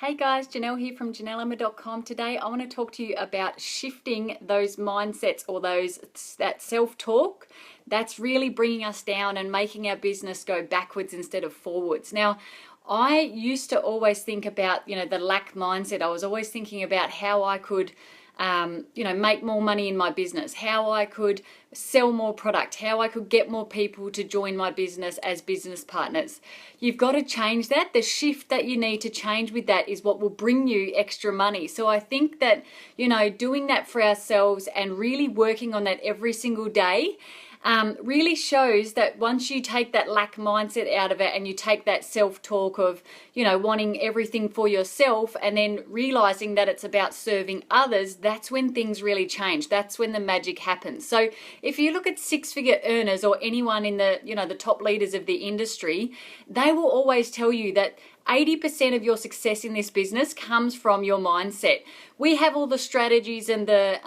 Hey guys, Janelle here from JanelleEmma.com. Today I want to talk to you about shifting those mindsets or that self-talk that's really bringing us down and making our business go backwards instead of forwards. Now, I used to always think about, the lack mindset. I was always thinking about how I could make more money in my business, how I could sell more product, how I could get more people to join my business as business partners. You've got to change that. The shift that you need to change with that is what will bring you extra money. So I think that, doing that for ourselves and really working on that every single day really shows that once you take that lack mindset out of it and you take that self-talk of, wanting everything for yourself and then realizing that it's about serving others, that's when things really change. That's when the magic happens. So if you look at six-figure earners or anyone in the top leaders of the industry, they will always tell you that 80% of your success in this business comes from your mindset. We have all the strategies and the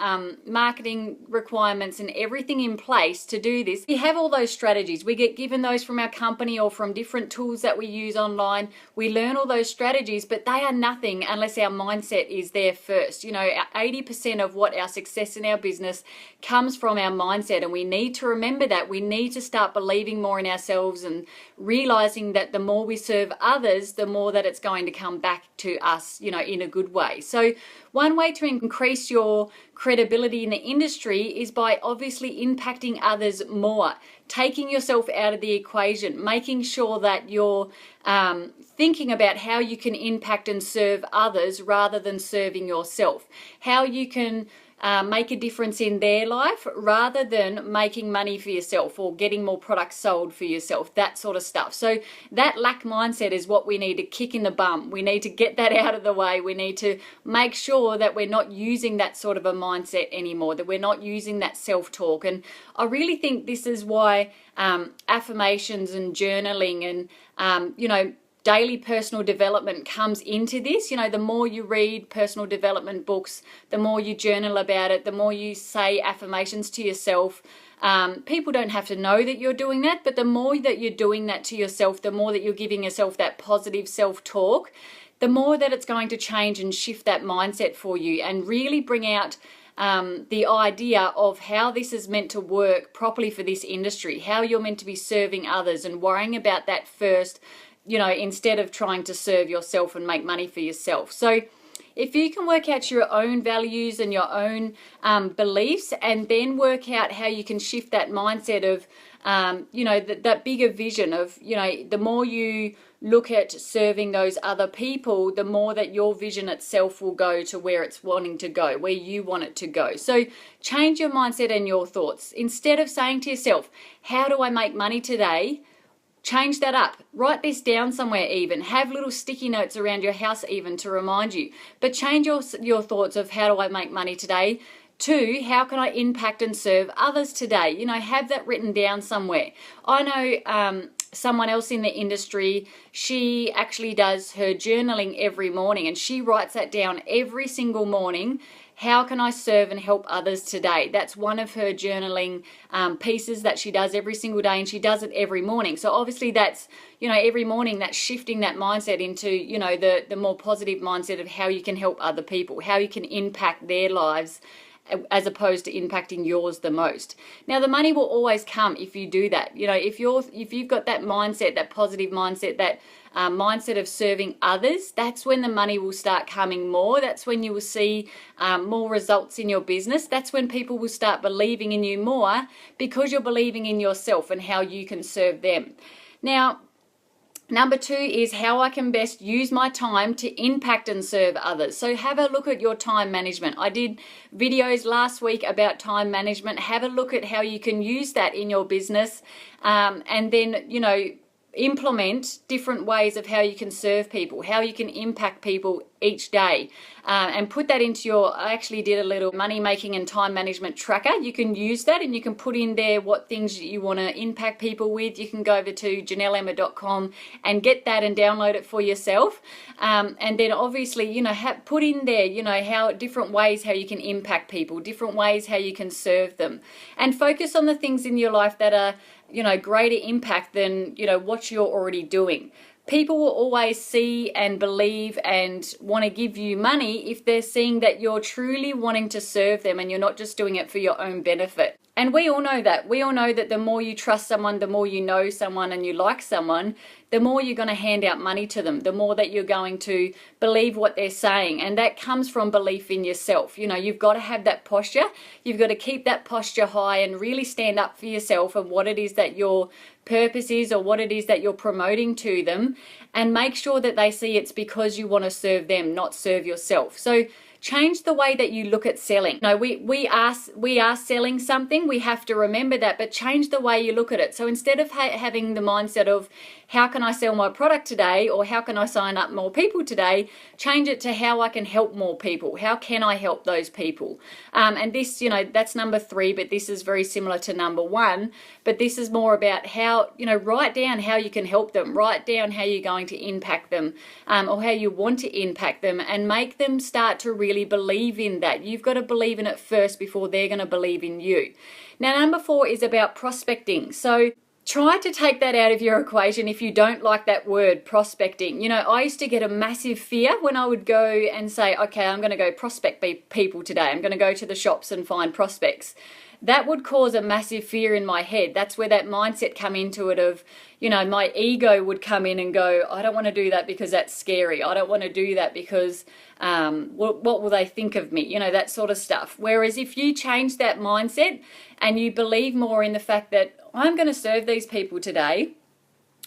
marketing requirements and everything in place to do this. We have all those strategies. We get given those from our company or from different tools that we use online. We learn all those strategies, but they are nothing unless our mindset is there first. 80% of what our success in our business comes from our mindset, and we need to remember that. We need to start believing more in ourselves and realizing that the more we serve others, the more that it's going to come back to us, in a good way. So one way to increase your credibility in the industry is by obviously impacting others more, taking yourself out of the equation, making sure that you're thinking about how you can impact and serve others rather than serving yourself, how you can make a difference in their life rather than making money for yourself or getting more products sold for yourself, that sort of stuff. So that lack mindset is what we need to kick in the bum. We need to get that out of the way. We need to make sure that we're not using that sort of a mindset anymore, that we're not using that self-talk. And I really think this is why affirmations and journaling and, daily personal development comes into this. The more you read personal development books, the more you journal about it, the more you say affirmations to yourself. People don't have to know that you're doing that, but the more that you're doing that to yourself, the more that you're giving yourself that positive self-talk, the more that it's going to change and shift that mindset for you and really bring out the idea of how this is meant to work properly for this industry, how you're meant to be serving others and worrying about that first, instead of trying to serve yourself and make money for yourself. So if you can work out your own values and your own beliefs and then work out how you can shift that mindset of, that bigger vision of, the more you look at serving those other people, the more that your vision itself will go to where it's wanting to go, where you want it to go. So change your mindset and your thoughts. Instead of saying to yourself, how do I make money today? Change that up. Write this down somewhere even. Have little sticky notes around your house even to remind you. But change your thoughts of how do I make money today to how can I impact and serve others today. Have that written down somewhere. I know someone else in the industry, she actually does her journaling every morning and she writes that down every single morning. How can I serve and help others today? That's one of her journaling pieces that she does every single day, and she does it every morning. So obviously that's, every morning that's shifting that mindset into, the more positive mindset of how you can help other people, how you can impact their lives as opposed to impacting yours the most. Now, the money will always come if you do that. If you've got that mindset, that positive mindset, that mindset of serving others, that's when the money will start coming more. That's when you will see more results in your business. That's when people will start believing in you more because you're believing in yourself and how you can serve them. Now, number 2 is how I can best use my time to impact and serve others. So have a look at your time management. I did videos last week about time management. Have a look at how you can use that in your business and then, implement different ways of how you can serve people, how you can impact people each day, and put that into I actually did a little money making and time management tracker. You can use that and you can put in there what things you want to impact people with. You can go over to JanelleEmma.com and get that and download it for yourself. And then obviously, put in there, how different ways how you can impact people, different ways how you can serve them, and focus on the things in your life that are greater impact than, what you're already doing. People will always see and believe and want to give you money if they're seeing that you're truly wanting to serve them and you're not just doing it for your own benefit. And we all know that. We all know that the more you trust someone, the more you know someone and you like someone, the more you're going to hand out money to them, the more that you're going to believe what they're saying. And that comes from belief in yourself. You know, you've got to have that posture. You've got to keep that posture high and really stand up for yourself and what it is that your purpose is or what it is that you're promoting to them, and make sure that they see it's because you want to serve them, not serve yourself. So change the way that you look at selling. No, we are selling something. We have to remember that, but change the way you look at it. So instead of having the mindset of how can I sell my product today or how can I sign up more people today, change it to how I can help more people. How can I help those people? And this, you know, that's number 3, but this is very similar to number 1. But this is more about how, you know, write down how you can help them. Write down how you're going to impact them, or how you want to impact them, and make them start to really believe in that. You've got to believe in it first before they're going to believe in you. Now, number 4 is about prospecting. So try to take that out of your equation if you don't like that word, prospecting. You know, I used to get a massive fear when I would go and say, okay, I'm going to go prospect people today. I'm going to go to the shops and find prospects. That would cause a massive fear in my head. That's where that mindset come into it of, you know, my ego would come in and go, I don't want to do that because that's scary. I don't want to do that because what will they think of me? You know, that sort of stuff. Whereas if you change that mindset and you believe more in the fact that I'm going to serve these people today,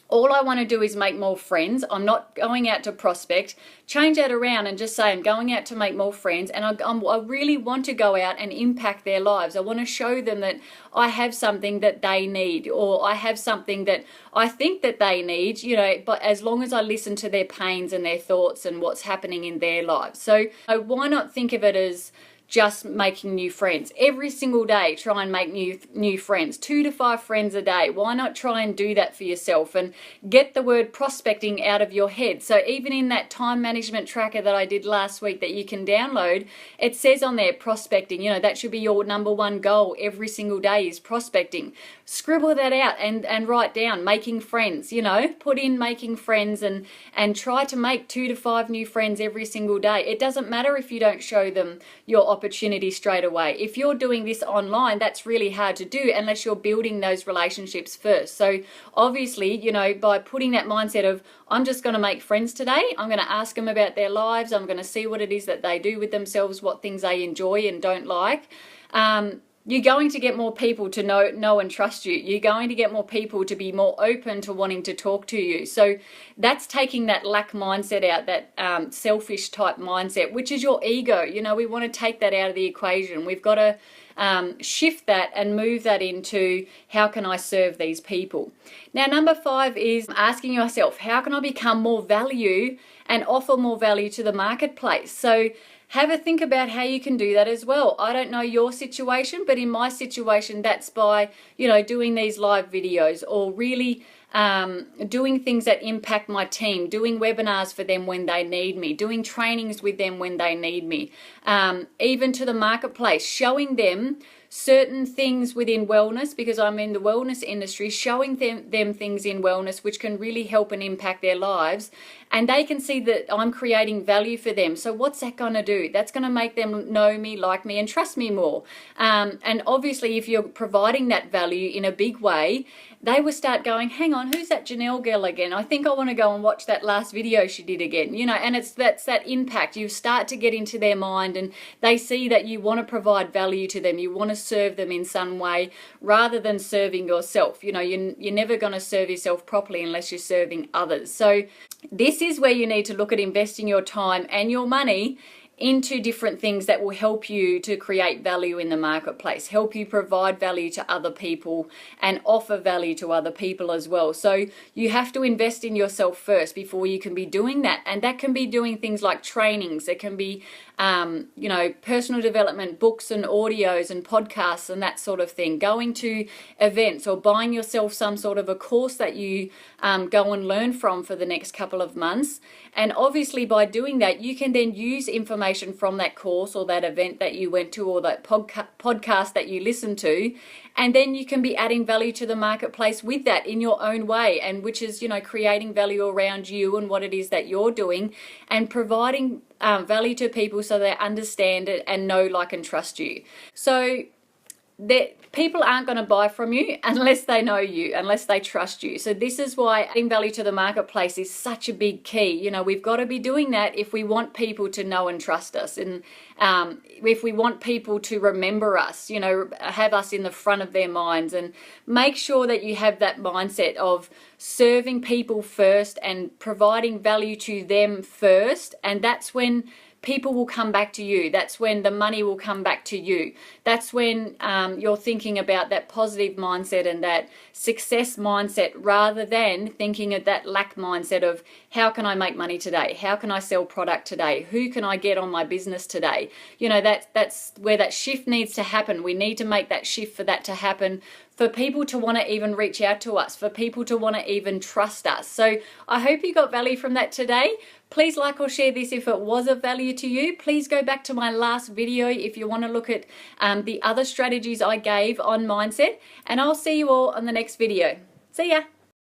all I want to do is make more friends. I'm not going out to prospect. Change that around and just say I'm going out to make more friends, and I really want to go out and impact their lives. I want to show them that I have something that they need, or I have something that I think that they need, you know, but as long as I listen to their pains and their thoughts and what's happening in their lives. So why not think of it as just making new friends? Every single day, try and make new friends, 2 to 5 friends a day. Why not try and do that for yourself and get the word prospecting out of your head? So even in that time management tracker that I did last week that you can download, it says on there prospecting. You know, that should be your number 1 goal every single day is prospecting. Scribble that out and write down making friends. You know, put in making friends and try to make 2 to 5 new friends every single day. It doesn't matter if you don't show them your opportunity straight away. If you're doing this online, that's really hard to do unless you're building those relationships first. So obviously, you know, by putting that mindset of I'm just going to make friends today, I'm going to ask them about their lives, I'm going to see what it is that they do with themselves, what things they enjoy and don't like, you're going to get more people to know and trust you. You're going to get more people to be more open to wanting to talk to you. So that's taking that lack mindset out, that selfish type mindset, which is your ego. You know, we want to take that out of the equation. We've got to shift that and move that into how can I serve these people. Now, number 5 is asking yourself, how can I become more value and offer more value to the marketplace? So have a think about how you can do that as well. I don't know your situation, but in my situation, that's by, you know, doing these live videos or really doing things that impact my team, doing webinars for them when they need me, doing trainings with them when they need me, even to the marketplace, showing them certain things within wellness, because I'm in the wellness industry, showing them things in wellness which can really help and impact their lives, and they can see that I'm creating value for them. So what's that going to do? That's going to make them know me, like me, and trust me more. And obviously, if you're providing that value in a big way, they will start going, hang on, who's that Janelle girl again? I think I want to go and watch that last video she did again. You know, and that's that impact. You start to get into their mind and they see that you want to provide value to them. You want to serve them in some way rather than serving yourself. You know, you're never going to serve yourself properly unless you're serving others. So this is where you need to look at investing your time and your money into different things that will help you to create value in the marketplace, help you provide value to other people and offer value to other people as well. So you have to invest in yourself first before you can be doing that. And that can be doing things like trainings. It can be, you know, personal development, books and audios and podcasts and that sort of thing, going to events or buying yourself some sort of a course that you go and learn from for the next couple of months. And obviously by doing that, you can then use information information from that course or that event that you went to or that podcast that you listened to, and then you can be adding value to the marketplace with that in your own way, and which is, you know, creating value around you and what it is that you're doing, and providing value to people so they understand it and know, like, and trust you. So that people aren't going to buy from you unless they know you, unless they trust you. So this is why adding value to the marketplace is such a big key. You know, we've got to be doing that if we want people to know and trust us, and if we want people to remember us, you know, have us in the front of their minds. And make sure that you have that mindset of serving people first and providing value to them first, and that's when people will come back to you. That's when the money will come back to you. That's when you're thinking about that positive mindset and that success mindset, rather than thinking of that lack mindset of how can I make money today? How can I sell product today? Who can I get on my business today? You know, that's where that shift needs to happen. We need to make that shift for that to happen, for people to want to even reach out to us, for people to want to even trust us. So I hope you got value from that today. Please like or share this if it was of value to you. Please go back to my last video if you want to look at the other strategies I gave on mindset, and I'll see you all on the next video. See ya.